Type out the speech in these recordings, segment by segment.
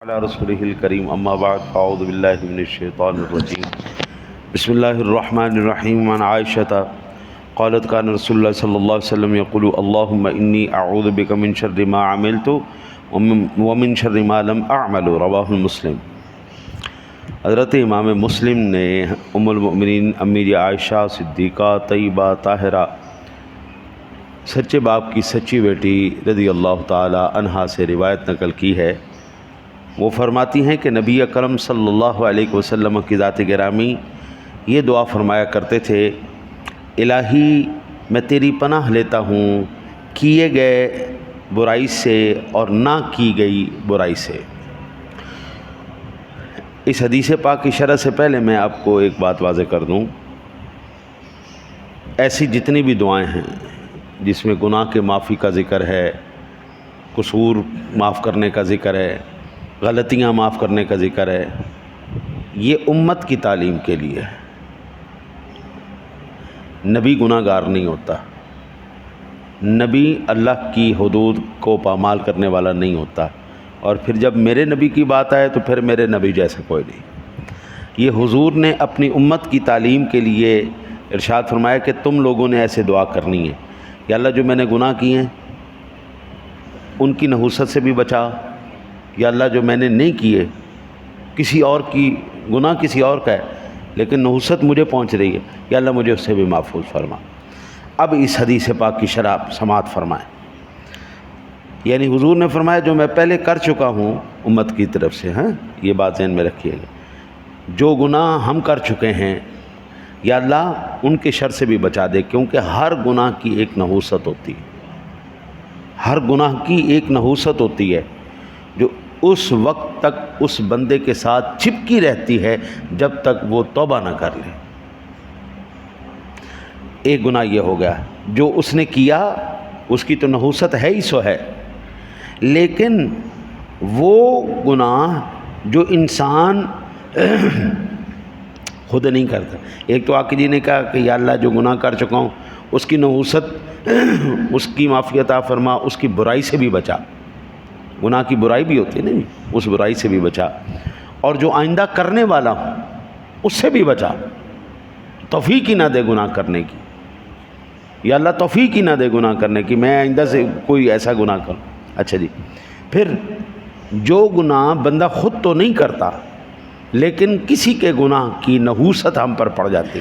علی رسولہ الکریم اما بعد اعوذ باللہ من الشیطان الرجیم بسم اللہ الرحمن الرحیم عن عائشہ قالت کان رسول اللہ صلی اللہ علیہ وسلم یقول اللہم انی اعوذ بک من شر ما عملت ومن شر ما لم اعمل رواہ مسلم۔ حضرت امام مسلم نے ام المؤمنین امی عائشہ صدیقہ طیبہ طاہرہ سچے باپ کی سچی بیٹی رضی اللہ تعالی عنہا سے روایت نقل کی ہے۔ وہ فرماتی ہیں کہ نبی اکرم صلی اللہ علیہ وسلم کی ذات گرامی یہ دعا فرمایا کرتے تھے، الہی میں تیری پناہ لیتا ہوں کیے گئے برائی سے اور نہ کی گئی برائی سے۔ اس حدیث پاک کی شرح سے پہلے میں آپ کو ایک بات واضح کر دوں، ایسی جتنی بھی دعائیں ہیں جس میں گناہ کے معافی کا ذکر ہے، قصور معاف کرنے کا ذکر ہے، غلطیاں معاف کرنے کا ذکر ہے، یہ امت کی تعلیم کے لیے ہے۔ نبی گناہ گار نہیں ہوتا، نبی اللہ کی حدود کو پامال کرنے والا نہیں ہوتا، اور پھر جب میرے نبی کی بات آئے تو پھر میرے نبی جیسا کوئی نہیں۔ یہ حضور نے اپنی امت کی تعلیم کے لیے ارشاد فرمایا کہ تم لوگوں نے ایسے دعا کرنی ہے، یا اللہ جو میں نے گناہ کیے ہیں ان کی نحوست سے بھی بچا، یا اللہ جو میں نے نہیں کیے، کسی اور کی گناہ کسی اور کا ہے لیکن نحوست مجھے پہنچ رہی ہے، یا اللہ مجھے اس سے بھی محفوظ فرما۔ اب اس حدیث پاک کی شرح سماعت فرمائیں، یعنی حضور نے فرمایا جو میں پہلے کر چکا ہوں امت کی طرف سے، یہ بات ذہن میں رکھیے گا، جو گناہ ہم کر چکے ہیں یا اللہ ان کے شر سے بھی بچا دے، کیونکہ ہر گناہ کی ایک نحوست ہوتی ہے، ہر گناہ کی ایک نحوست ہوتی ہے جو اس وقت تک اس بندے کے ساتھ چپکی رہتی ہے جب تک وہ توبہ نہ کر لے۔ ایک گناہ یہ ہو گیا جو اس نے کیا، اس کی تو نحوست ہے ہی سو ہے، لیکن وہ گناہ جو انسان خود نہیں کرتا، ایک تو آقا جی نے کہا کہ یا اللہ جو گناہ کر چکا ہوں اس کی نحوست، اس کی معافی عطا فرما، اس کی برائی سے بھی بچا، گناہ کی برائی بھی ہوتی ہے نہیں، اس برائی سے بھی بچا، اور جو آئندہ کرنے والا ہوں اس سے بھی بچا، توفیق ہی نہ دے گناہ کرنے کی، یا اللہ توفیق ہی نہ دے گناہ کرنے کی، میں آئندہ سے کوئی ایسا گناہ کروں۔ اچھا جی، پھر جو گناہ بندہ خود تو نہیں کرتا لیکن کسی کے گناہ کی نحوست ہم پر پڑ جاتی،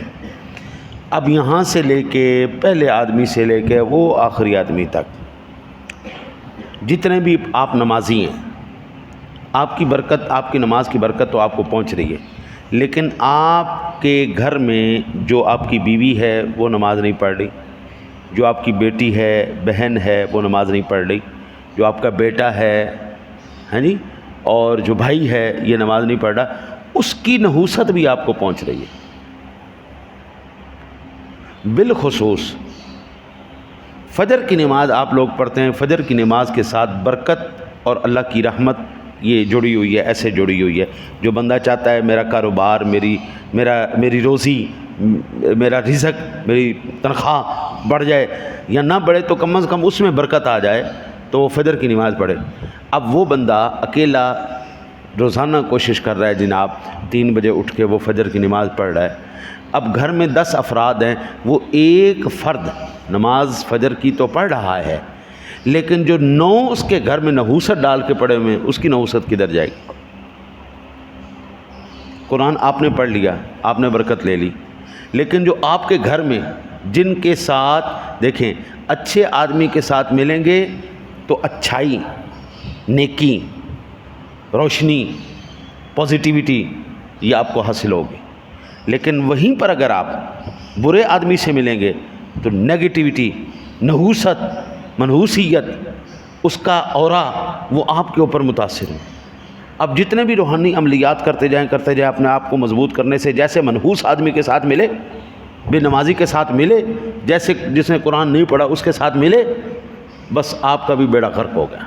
اب یہاں سے لے کے پہلے آدمی سے لے کے وہ آخری آدمی تک جتنے بھی آپ نمازی ہیں، آپ کی برکت، آپ کی نماز کی برکت تو آپ کو پہنچ رہی ہے، لیکن آپ کے گھر میں جو آپ کی بیوی ہے وہ نماز نہیں پڑھ رہی، جو آپ کی بیٹی ہے، بہن ہے، وہ نماز نہیں پڑھ رہی، جو آپ کا بیٹا ہے جی، اور جو بھائی ہے یہ نماز نہیں پڑھ رہا، اس کی نحوست بھی آپ کو پہنچ رہی ہے۔ بالخصوص فجر کی نماز آپ لوگ پڑھتے ہیں، فجر کی نماز کے ساتھ برکت اور اللہ کی رحمت یہ جڑی ہوئی ہے، ایسے جڑی ہوئی ہے، جو بندہ چاہتا ہے میرا کاروبار، میری روزی، میرا رزق، میری تنخواہ بڑھ جائے یا نہ بڑھے تو کم از کم اس میں برکت آ جائے، تو وہ فجر کی نماز پڑھے۔ اب وہ بندہ اکیلا روزانہ کوشش کر رہا ہے جناب 3 بجے اٹھ کے وہ فجر کی نماز پڑھ رہا ہے، اب گھر میں 10 افراد ہیں، وہ ایک فرد نماز فجر کی تو پڑھ رہا ہے، لیکن جو 9 اس کے گھر میں نحوست ڈال کے پڑھے ہوئے ہیں، اس کی نحوست کدھر جائے گی؟ قرآن آپ نے پڑھ لیا، آپ نے برکت لے لی، لیکن جو آپ کے گھر میں جن کے ساتھ دیکھیں اچھے آدمی کے ساتھ ملیں گے تو اچھائی، نیکی، روشنی، پازیٹیوٹی یہ آپ کو حاصل ہوگی، لیکن وہیں پر اگر آپ برے آدمی سے ملیں گے تو نیگیٹیوٹی، نحوست، منحوسیت، اس کا اورا وہ آپ کے اوپر متاثر ہے۔ اب جتنے بھی روحانی عملیات کرتے جائیں اپنے آپ کو مضبوط کرنے سے، جیسے منحوس آدمی کے ساتھ ملے، بے نمازی کے ساتھ ملے، جیسے جس نے قرآن نہیں پڑھا اس کے ساتھ ملے، بس آپ کا بھی بیڑا غرق ہو گیا۔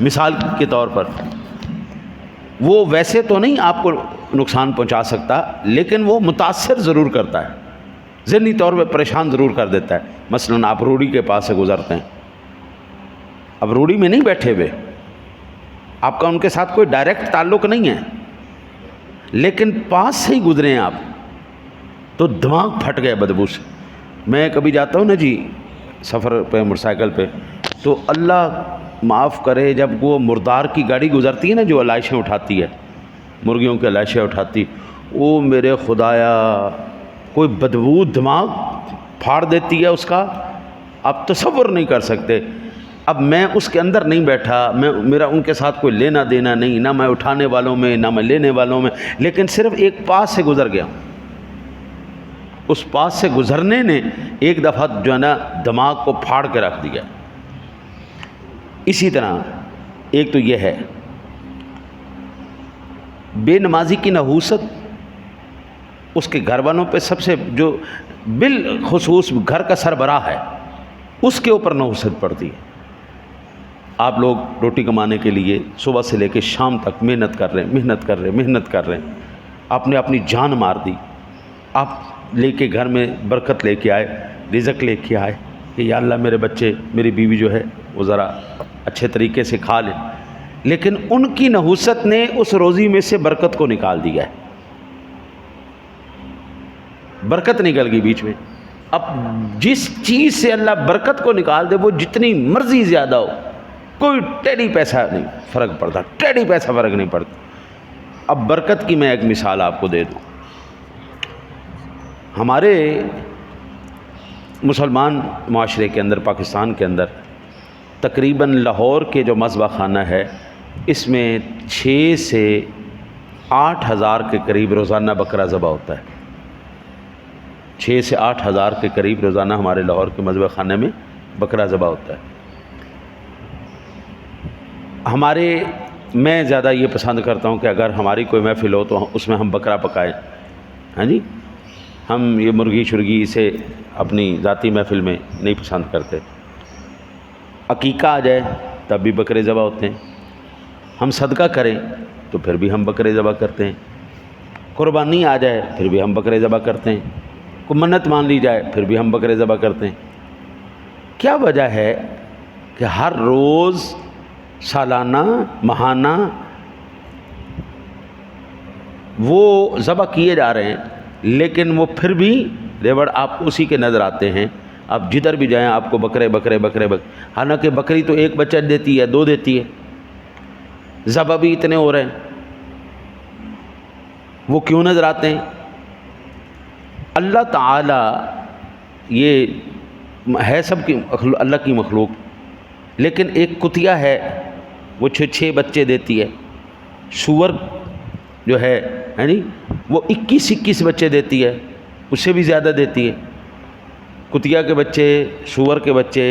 مثال کے طور پر وہ ویسے تو نہیں آپ کو نقصان پہنچا سکتا، لیکن وہ متاثر ضرور کرتا ہے، ذہنی طور پہ پریشان ضرور کر دیتا ہے۔ مثلاً آپ روڑی کے پاس سے گزرتے ہیں، اب روڑی میں نہیں بیٹھے ہوئے، آپ کا ان کے ساتھ کوئی ڈائریکٹ تعلق نہیں ہے، لیکن پاس سے ہی گزرے ہیں آپ تو دماغ پھٹ گئے بدبو سے۔ میں کبھی جاتا ہوں نا جی سفر پہ موٹر سائیکل پہ، تو اللہ معاف کرے جب وہ مردار کی گاڑی گزرتی ہے نا جو علائشیں اٹھاتی ہے، مرغیوں کی علائشیں اٹھاتی، وہ میرے خدایا کوئی بدبو دماغ پھاڑ دیتی ہے اس کا، آپ تصور نہیں کر سکتے۔ اب میں اس کے اندر نہیں بیٹھا، میرا ان کے ساتھ کوئی لینا دینا نہیں، نہ میں اٹھانے والوں میں نہ میں لینے والوں میں، لیکن صرف ایک پاس سے گزر گیا۔ اس پاس سے گزرنے نے ایک دفعہ جو ہے نا دماغ کو پھاڑ کے رکھ دیا۔ اسی طرح ایک تو یہ ہے بے نمازی کی نحوست، اس کے گھر والوں پہ سب سے جو بالخصوص گھر کا سربراہ ہے اس کے اوپر نحوست پڑتی ہے۔ آپ لوگ روٹی کمانے کے لیے صبح سے لے کے شام تک محنت کر رہے ہیں، آپ نے اپنی جان مار دی، آپ لے کے گھر میں برکت لے کے آئے، رزق لے کے آئے کہ یا اللہ میرے بچے میری بیوی جو ہے وہ ذرا اچھے طریقے سے کھا لیں، لیکن ان کی نحوست نے اس روزی میں سے برکت کو نکال دیا ہے، برکت نکل گئی بیچ میں۔ اب جس چیز سے اللہ برکت کو نکال دے وہ جتنی مرضی زیادہ ہو، کوئی ٹیڑھی پیسہ نہیں فرق پڑتا، ٹیڑھی پیسہ فرق نہیں پڑتا۔ اب برکت کی میں ایک مثال آپ کو دے دوں۔ ہمارے مسلمان معاشرے کے اندر، پاکستان کے اندر تقریباً لاہور کے جو مذبح خانہ ہے اس میں 6 سے 8 ہزار کے قریب روزانہ بکرا ذبح ہوتا ہے۔ 6 سے 8 ہزار کے قریب روزانہ ہمارے لاہور کے مذبح خانے میں بکرا ذبح ہوتا ہے۔ میں زیادہ یہ پسند کرتا ہوں کہ اگر ہماری کوئی محفل ہو تو اس میں ہم بکرا پکائیں، ہاں جی، ہم یہ مرغی شرگی اسے اپنی ذاتی محفل میں نہیں پسند کرتے۔ عقیقہ آ جائے تب بھی بکرے ذبح ہوتے ہیں، ہم صدقہ کریں تو پھر بھی ہم بکرے ذبح کرتے ہیں، قربانی آ جائے پھر بھی ہم بکرے ذبح کرتے ہیں، کوئی منت مان لی جائے پھر بھی ہم بکرے ذبح کرتے ہیں۔ کیا وجہ ہے کہ ہر روز سالانہ ماہانہ وہ ذبح کیے جا رہے ہیں، لیکن وہ پھر بھی ریوڑ آپ اسی کے نظر آتے ہیں۔ آپ جدھر بھی جائیں آپ کو بکرے، حالانکہ بکری تو ایک بچہ دیتی ہے، 2 دیتی ہے، ذبح بھی اتنے ہو رہے ہیں، وہ کیوں نظر آتے ہیں؟ اللہ تعالیٰ یہ ہے سب کی اللہ کی مخلوق، لیکن ایک کتیا ہے وہ 6 بچے دیتی ہے، سور جو ہے یعنی وہ 21 بچے دیتی ہے، اس سے بھی زیادہ دیتی ہے۔ کتیا کے بچے، سور کے بچے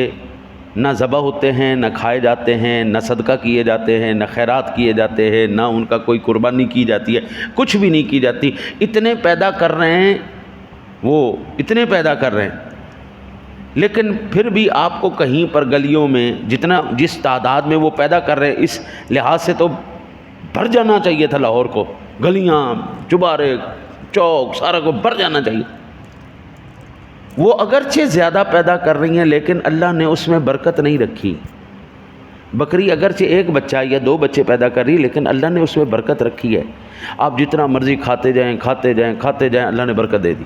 نہ ذبح ہوتے ہیں، نہ کھائے جاتے ہیں، نہ صدقہ کیے جاتے ہیں، نہ خیرات کیے جاتے ہیں، نہ ان کا کوئی قربانی کی جاتی ہے، کچھ بھی نہیں کی جاتی۔ اتنے پیدا کر رہے ہیں، وہ اتنے پیدا کر رہے ہیں، لیکن پھر بھی آپ کو کہیں پر گلیوں میں جس تعداد میں وہ پیدا کر رہے ہیں، اس لحاظ سے تو بھر جانا چاہیے تھا لاہور کو، گلیاں، چبارے، چوک، سارا کو بھر جانا چاہیے۔ وہ اگرچہ زیادہ پیدا کر رہی ہیں لیکن اللہ نے اس میں برکت نہیں رکھی۔ بکری اگرچہ 1 بچہ یا 2 بچے پیدا کر رہی ہے لیکن اللہ نے اس میں برکت رکھی ہے۔ آپ جتنا مرضی کھاتے جائیں، اللہ نے برکت دے دی۔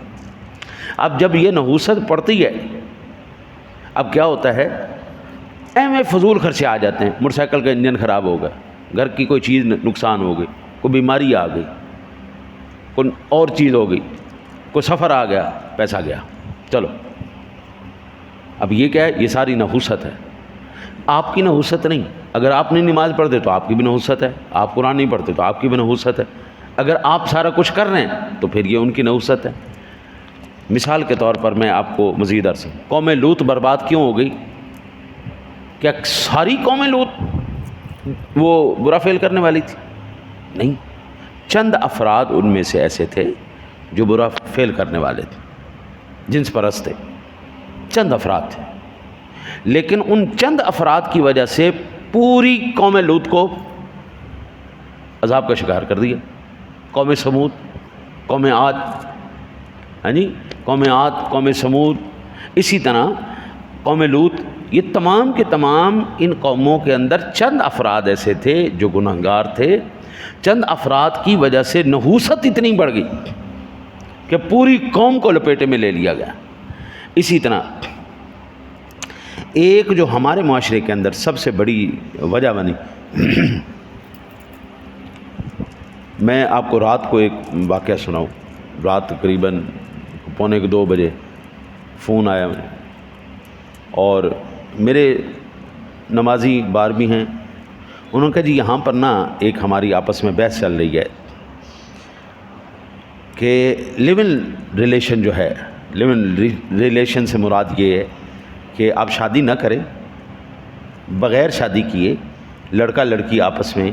اب جب یہ نحوست پڑتی ہے، اب کیا ہوتا ہے، میں فضول خرچے آ جاتے ہیں۔ موٹر سائیکل کا انجن خراب ہو گیا، گھر کی کوئی چیز نقصان ہو گئی، کوئی بیماری آ گئی، کوئی اور چیز ہو گئی، کوئی سفر آ گیا، پیسہ گیا، چلو۔ اب یہ کیا ہے؟ یہ ساری نحوست ہے، آپ کی نحوست نہیں۔ اگر آپ نہیں نماز پڑھتے تو آپ کی بھی نحوست ہے، آپ قرآن نہیں پڑھتے تو آپ کی بھی نحوست ہے، اگر آپ سارا کچھ کر رہے ہیں تو پھر یہ ان کی نحوست ہے۔ مثال کے طور پر میں آپ کو مزید عرض، قوم لوط برباد کیوں ہو گئی؟ کیا ساری قوم لوط وہ برا فعل کرنے والی تھی؟ نہیں، چند افراد ان میں سے ایسے تھے جو برا فعل کرنے والے تھے، جنس پرست تھے، چند افراد تھے، لیکن ان چند افراد کی وجہ سے پوری قوم لوط کو عذاب کا شکار کر دیا۔ قوم سمود، قوم عاد، قوم عاد، قوم سمود، اسی طرح قوم لوط یہ تمام کے تمام ان قوموں کے اندر چند افراد ایسے تھے جو گنہگار تھے، چند افراد کی وجہ سے نحوست اتنی بڑھ گئی کہ پوری قوم کو لپیٹے میں لے لیا گیا۔ اسی طرح ایک جو ہمارے معاشرے کے اندر سب سے بڑی وجہ بنی، میں آپ کو رات کو ایک واقعہ سناؤں۔ رات تقریباً 1:45 بجے فون آیا اور میرے نمازی بار بھی ہیں، انہوں نے کہا جی یہاں پر نا ایک ہماری آپس میں بحث چل رہی ہے کہ لیو ان ریلیشن جو ہے، لیو ان ریلیشن سے مراد یہ ہے کہ آپ شادی نہ کریں، بغیر شادی کیے لڑکا لڑکی آپس میں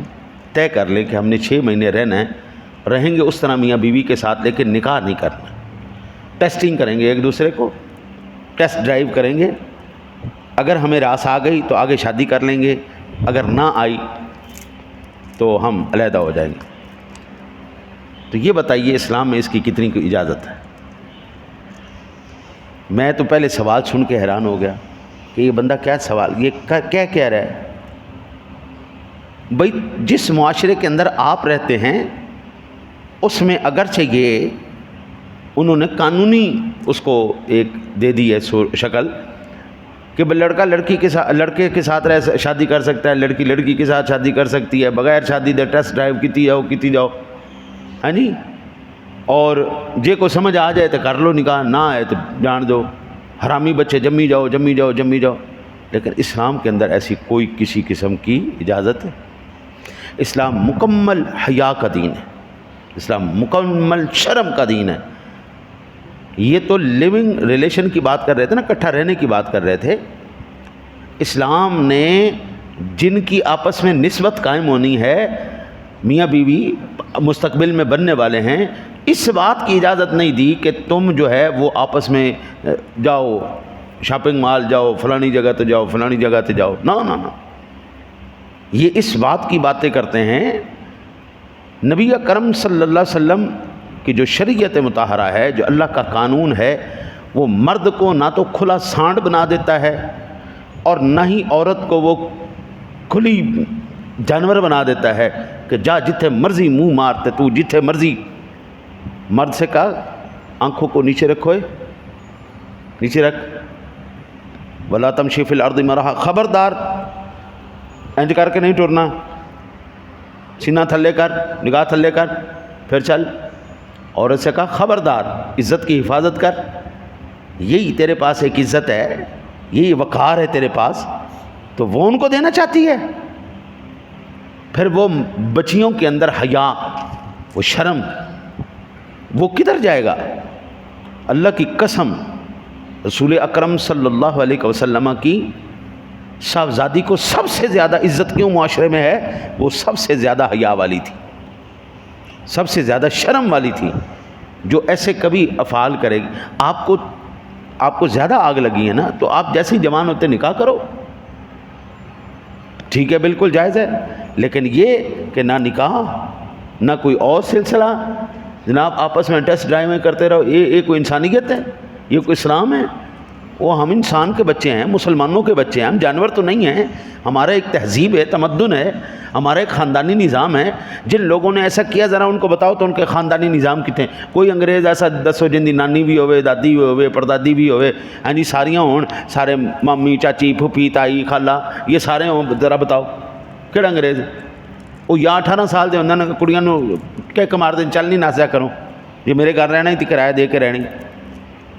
طے کر لیں کہ ہم نے 6 مہینے رہنا ہے، رہیں گے اس طرح میاں بیوی کے ساتھ، لیکن نکاح نہیں کرنا، ٹیسٹنگ کریں گے ایک دوسرے کو، ٹیسٹ ڈرائیو کریں گے، اگر ہمیں راس آ گئی تو آگے شادی کر لیں گے، اگر نہ آئی تو ہم علیحدہ ہو جائیں گے۔ تو یہ بتائیے اسلام میں اس کی کتنی کوئی اجازت ہے؟ میں تو پہلے سوال سن کے حیران ہو گیا کہ یہ بندہ کیا سوال، یہ کیا کہہ رہا ہے؟ بھئی جس معاشرے کے اندر آپ رہتے ہیں اس میں اگرچہ یہ انہوں نے قانونی اس کو ایک دے دی ہے شکل کہ لڑکا لڑکی کے ساتھ، لڑکے کے ساتھ شادی کر سکتا ہے، لڑکی لڑکی کے ساتھ شادی کر سکتی ہے، بغیر شادی دے ٹیسٹ ڈرائیو کیتی جاؤ، ہاں جی، اور جے کو سمجھ آ جائے تو کر لو نکاح، نہ آئے تو جان دو، حرامی بچے جمی جاؤ جمی جاؤ جمی جاؤ۔ لیکن اسلام کے اندر ایسی کوئی کسی قسم کی اجازت ہے؟ اسلام مکمل حیا کا دین ہے، اسلام مکمل شرم کا دین ہے۔ یہ تو لیونگ ریلیشن کی بات کر رہے تھے نا، اکٹھا رہنے کی بات کر رہے تھے۔ اسلام نے جن کی آپس میں نسبت قائم ہونی ہے، میاں بیوی مستقبل میں بننے والے ہیں، اس بات کی اجازت نہیں دی کہ تم جو ہے وہ آپس میں جاؤ شاپنگ مال جاؤ، فلانی جگہ تو جاؤ، فلانی جگہ تو جاؤ، نہ نہ نہ، یہ اس بات کی باتیں کرتے ہیں۔ نبی اکرم صلی اللہ علیہ وسلم کی جو شریعت مطہرہ ہے، جو اللہ کا قانون ہے، وہ مرد کو نہ تو کھلا سانڈ بنا دیتا ہے اور نہ ہی عورت کو وہ کھلی جانور بنا دیتا ہے کہ جا جتھے مرضی منہ مارتے تو جتھے مرضی۔ مرد سے کہا آنکھوں کو نیچے رکھو، نیچے رکھ، ولا تمشی فی الارض مرحا، خبردار انج کر کے نہیں ٹرنا، سینہ تھلے کر، نگاہ تھلے کر، پھر چل۔ عورت سے کہا خبردار عزت کی حفاظت کر، یہی تیرے پاس ایک عزت ہے، یہی وقار ہے تیرے پاس، تو وہ ان کو دینا چاہتی ہے۔ پھر وہ بچیوں کے اندر حیا، وہ شرم، وہ کدھر جائے گا؟ اللہ کی قسم، رسول اکرم صلی اللہ علیہ وسلم کی صاحبزادی کو سب سے زیادہ عزت کیوں معاشرے میں ہے؟ وہ سب سے زیادہ حیا والی تھی، سب سے زیادہ شرم والی تھی۔ جو ایسے کبھی افعال کرے گی، آپ کو زیادہ آگ لگی ہے نا، تو آپ جیسے ہی جوان ہوتے نکاح کرو، ٹھیک ہے، بالکل جائز ہے، لیکن یہ کہ نہ نکاح نہ کوئی اور سلسلہ، جناب آپس میں ٹیسٹ ڈرائیو کرتے رہو، یہ کوئی انسانیت ہے؟ یہ کوئی اسلام ہے؟ وہ ہم انسان کے بچے ہیں، مسلمانوں کے بچے ہیں، ہم جانور تو نہیں ہیں۔ ہمارا ایک تہذیب ہے، تمدن ہے، ہمارا ایک خاندانی نظام ہے۔ جن لوگوں نے ایسا کیا ذرا ان کو بتاؤ تو ان کے خاندانی نظام کتنے؟ کوئی انگریز ایسا دسو جن دی نانی بھی ہوئے، دادی بھی ہوئے، پردادی بھی ہوئے، ہاں جی، ساریاں ہون، سارے مامی چاچی پھوپھی تائی خالہ، یہ سارے ہوں، ذرا بتاؤ کہڑا انگریز؟ وہ یا 18 سال دے ہوندے نے کڑیاں نو کہ مار دیں چل نہیں ناسیا کرو، یہ میرے گھر رہنا ہی تے کرایہ دے کے رہنی۔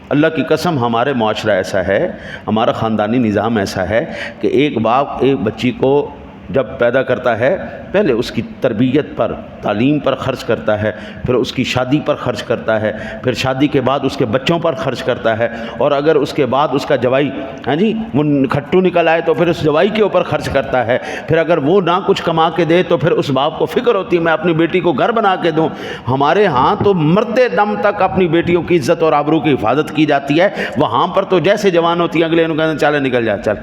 اللہ کی قسم ہمارے معاشرہ ایسا ہے، ہمارا خاندانی نظام ایسا ہے کہ ایک باپ ایک بچی کو جب پیدا کرتا ہے پہلے اس کی تربیت پر، تعلیم پر خرچ کرتا ہے، پھر اس کی شادی پر خرچ کرتا ہے، پھر شادی کے بعد اس کے بچوں پر خرچ کرتا ہے، اور اگر اس کے بعد اس کا جوائی ہاں جی وہ کھٹو نکل آئے تو پھر اس جوائی کے اوپر خرچ کرتا ہے، پھر اگر وہ نہ کچھ کما کے دے تو پھر اس باپ کو فکر ہوتی ہے میں اپنی بیٹی کو گھر بنا کے دوں۔ ہمارے ہاں تو مرتے دم تک اپنی بیٹیوں کی عزت اور آبرو کی حفاظت کی جاتی ہے، وہاں پر تو جیسے جوان ہوتی ہے اگلے انہوں کہتے ہیں چلے نکل جا چل۔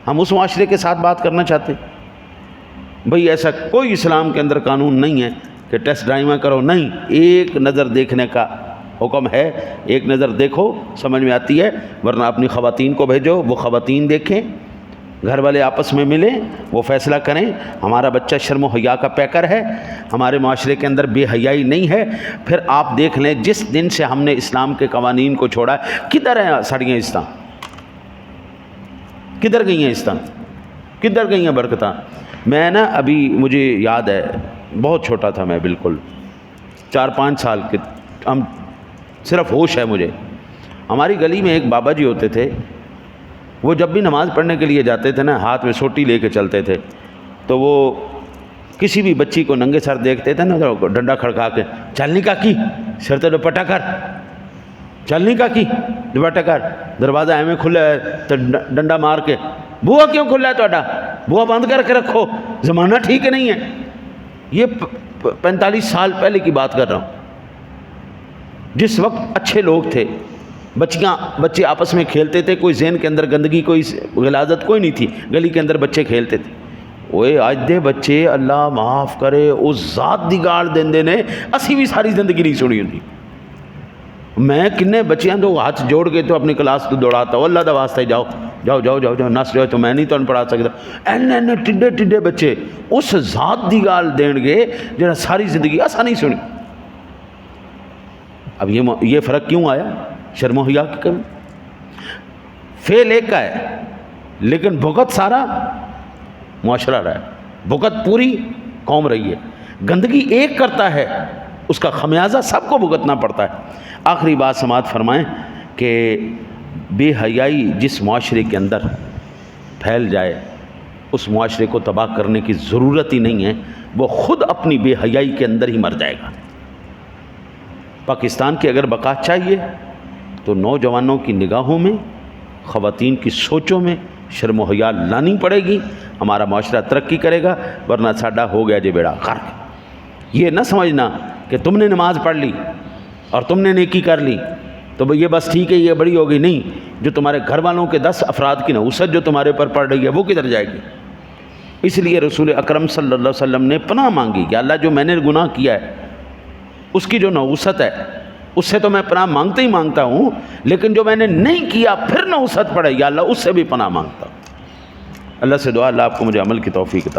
ہم اس معاشرے کے ساتھ بات کرنا چاہتے ہیں؟ بھئی ایسا کوئی اسلام کے اندر قانون نہیں ہے کہ ٹیسٹ ڈرائیو کرو، نہیں، ایک نظر دیکھنے کا حکم ہے، ایک نظر دیکھو سمجھ میں آتی ہے، ورنہ اپنی خواتین کو بھیجو، وہ خواتین دیکھیں، گھر والے آپس میں ملیں، وہ فیصلہ کریں۔ ہمارا بچہ شرم و حیا کا پیکر ہے، ہمارے معاشرے کے اندر بے حیائی نہیں ہے۔ پھر آپ دیکھ لیں جس دن سے ہم نے اسلام کے قوانین کو چھوڑا ہے، کدھر ہیں سڑیاں عزتاں؟ کدھر گئی ہیں عزتاں؟ کدھر گئی ہیں برکتاں؟ میں نا ابھی مجھے یاد ہے، بہت چھوٹا تھا میں، بالکل 4-5 سال کے، ہم صرف ہوش ہے مجھے۔ ہماری گلی میں ایک بابا جی ہوتے تھے، وہ جب بھی نماز پڑھنے کے لیے جاتے تھے نا، ہاتھ میں سوٹی لے کے چلتے تھے، تو وہ کسی بھی بچی کو ننگے سر دیکھتے تھے نا تو ڈنڈا کھڑکا کے، چلنی کا کی سر تے دوپٹہ کر، چلنی کا کی دوپٹہ کر، دروازہ ایویں کھلا ہے تو ڈنڈا مار کے، بوا کیوں کھلا ہے تہاڈا؟ بوا بند کر کے رکھو، زمانہ ٹھیک نہیں ہے۔ یہ 45 سال پہلے کی بات کر رہا ہوں، جس وقت اچھے لوگ تھے، بچے آپس میں کھیلتے تھے، کوئی ذہن کے اندر گندگی، کوئی غلاظت کوئی نہیں تھی، گلی کے اندر بچے کھیلتے تھے۔ اوئے اج دے بچے اللہ معاف کرے اس ذات دی گاڑ دیندے نے، اسی بھی ساری زندگی نہیں سنی ہوندی۔ میں کنے بچیاں تو ہاتھ جوڑ کے تو اپنی کلاس تو دوڑاتا ہوں، اللہ دا واسطہ جاؤ جاؤ جاؤ جاؤ جاؤ نس جاؤ، تو میں نہیں تمہیں پڑھا سکتا۔ این ٹڈے ٹڈے بچے اس ذات دی گال دین گے جنہاں ساری زندگی اسا نہیں سنی۔ اب یہ فرق کیوں آیا؟ شرم و حیا کی کمی۔ فعل ایک کا ہے لیکن بھگت سارا معاشرہ رہا ہے، بھگت پوری قوم رہی ہے۔ گندگی ایک کرتا ہے، اس کا خمیازہ سب کو بھگتنا پڑتا ہے۔ آخری بات سماعت فرمائیں کہ بے حیائی جس معاشرے کے اندر پھیل جائے، اس معاشرے کو تباہ کرنے کی ضرورت ہی نہیں ہے، وہ خود اپنی بے حیائی کے اندر ہی مر جائے گا۔ پاکستان کی اگر بقا چاہیے تو نوجوانوں کی نگاہوں میں، خواتین کی سوچوں میں شرم و حیا لانی پڑے گی، ہمارا معاشرہ ترقی کرے گا، ورنہ ساڈا ہو گیا جی بیڑا غرق۔ یہ نہ سمجھنا کہ تم نے نماز پڑھ لی اور تم نے نیکی کر لی تو یہ بس ٹھیک ہے، یہ بڑی ہوگی، نہیں۔ جو تمہارے گھر والوں کے 10 افراد کی نحوست جو تمہارے پر پڑ رہی ہے وہ کدھر جائے گی؟ اس لیے رسول اکرم صلی اللہ علیہ وسلم نے پناہ مانگی کہ اللہ جو میں نے گناہ کیا ہے اس کی جو نحوست ہے اس سے تو میں پناہ مانگتا ہی مانگتا ہوں، لیکن جو میں نے نہیں کیا پھر نحوست پڑے یا اللہ اس سے بھی پناہ مانگتا ہوں۔ اللہ سے دعا اللہ آپ کو مجھے عمل کی توفیق عطا